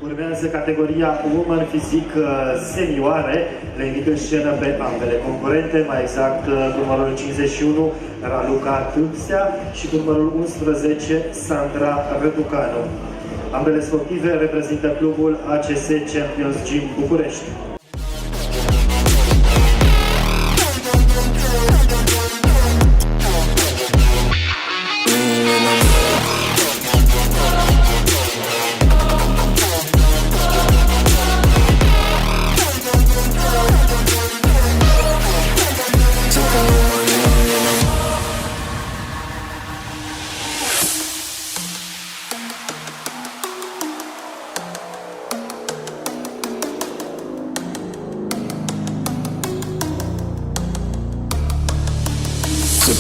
Urmează categoria Woman Physique senioare. Le invit în scenă pe ambele concurente, mai exact cu numărul 51 Raluca Tâmpsea și cu numărul 11 Sandra Răducanu. Ambele sportive reprezintă clubul ACS Champions Gym București.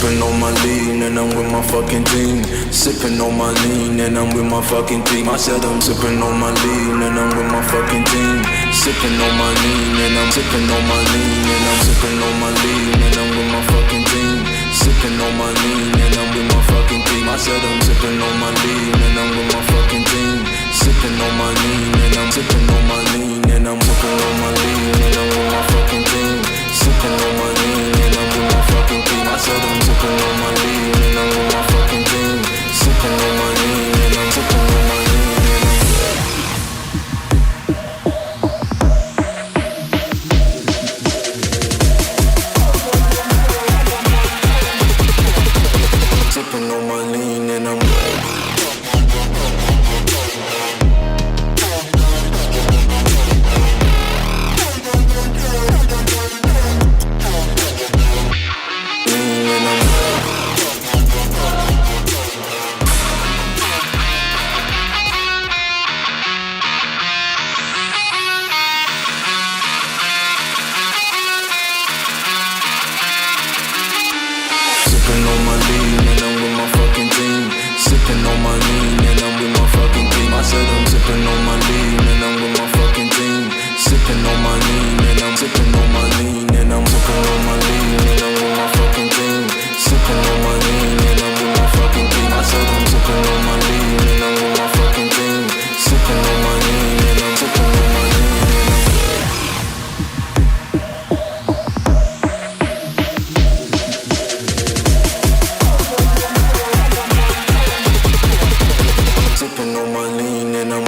Sipping on my lean and I'm with my fucking team. Sipping on my lean and I'm with my fucking team. I said I'm sipping on my lean and I'm with my fucking team. Sipping on my lean and I'm sipping on my lean and I'm sipping on my lean and I'm with my fucking team. Sipping on my lean and I'm with my fucking team. I said I'm sipping on my lean and I'm with my fucking team. Sipping on my lean and I'm sipping on my lean and I'm sipping on my lean and I'm with my fucking team. Sipping on my lean and I'm with my fucking team. I said I'm sipping on my lean and I'm with my fucking team. Sipping on my lean and I'm sipping on my lean and I'm sipping on my lean and I'm sipping on my lean and I'm with my fucking team. Sipping on my lean and I'm with my fucking team. I said I'm sipping on my lean and I'm with my fucking team. Sipping on my lean and I'm sipping on my lean and I'm sipping on my lean and I'm with my fucking team. Sipping on my lean and I'm with my fucking team. I said I'm sipping on my lean and I'm with my fucking team. Sipping on my lean and I'm sipping on my lean and I'm sipping on my lean and I'm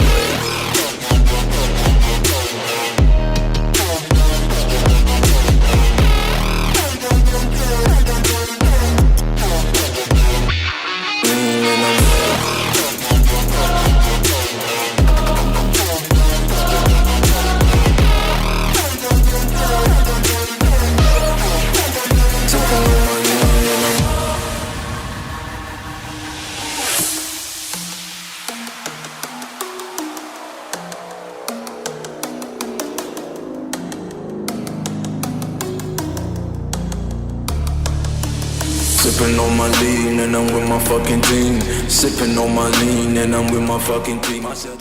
sipping on my lean and I'm with my fucking team. Sipping on my lean and I'm with my fucking team. I said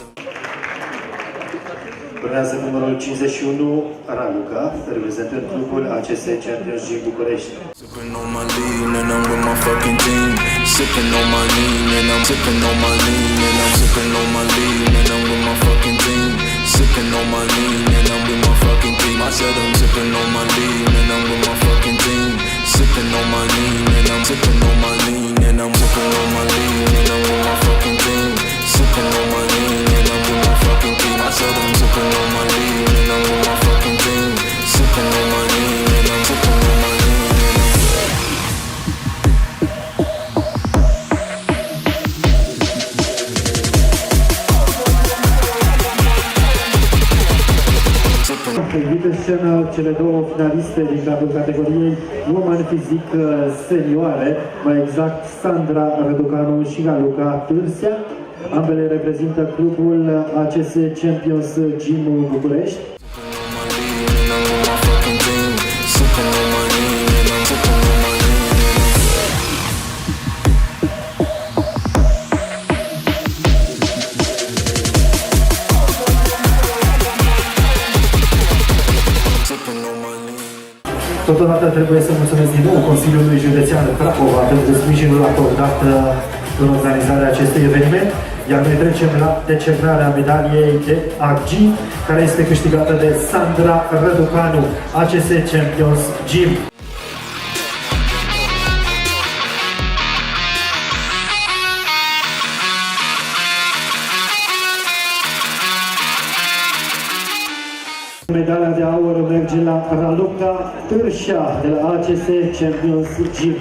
Urmează numărul 51 Raluca, reprezentând clubul ACS Champions Gym București. sipping on my lean and I'm with my fucking team. Sipping on my lean and I'm sipping on my lean and I'm sipping on my lean and I'm with my fucking team. Sipping on my lean and I'm with my fucking team. I said I'm sipping on my lean and I'm with my fucking team. Sipping on my lean and I'm sipping on my lean and I'm sipping on my lean and I'm with my fucking team. Sipping on my lean and I'm with my fucking team. I said I'm sipping on my lean and I'm with my fucking team. Sipping on my lean and I'm sipping on my lean and I'm Invit în scenă cele două finaliste din cadrul categoriei Woman Physique senioare, mai exact Sandra Răducanu și Raluca Tâmpsea. Ambele reprezintă clubul ACS Champions Gym București. Totodată trebuie să mulțumesc din nou Consiliului Județean Cracova pentru sprijinul acordat în organizarea acestui eveniment. Iar noi trecem la decernarea medaliei de argint, care este câștigată de Sandra Răducanu, ACS Champions Gym. Medalia de aur merge la Raluca Târșa de la ACS Champions Gym.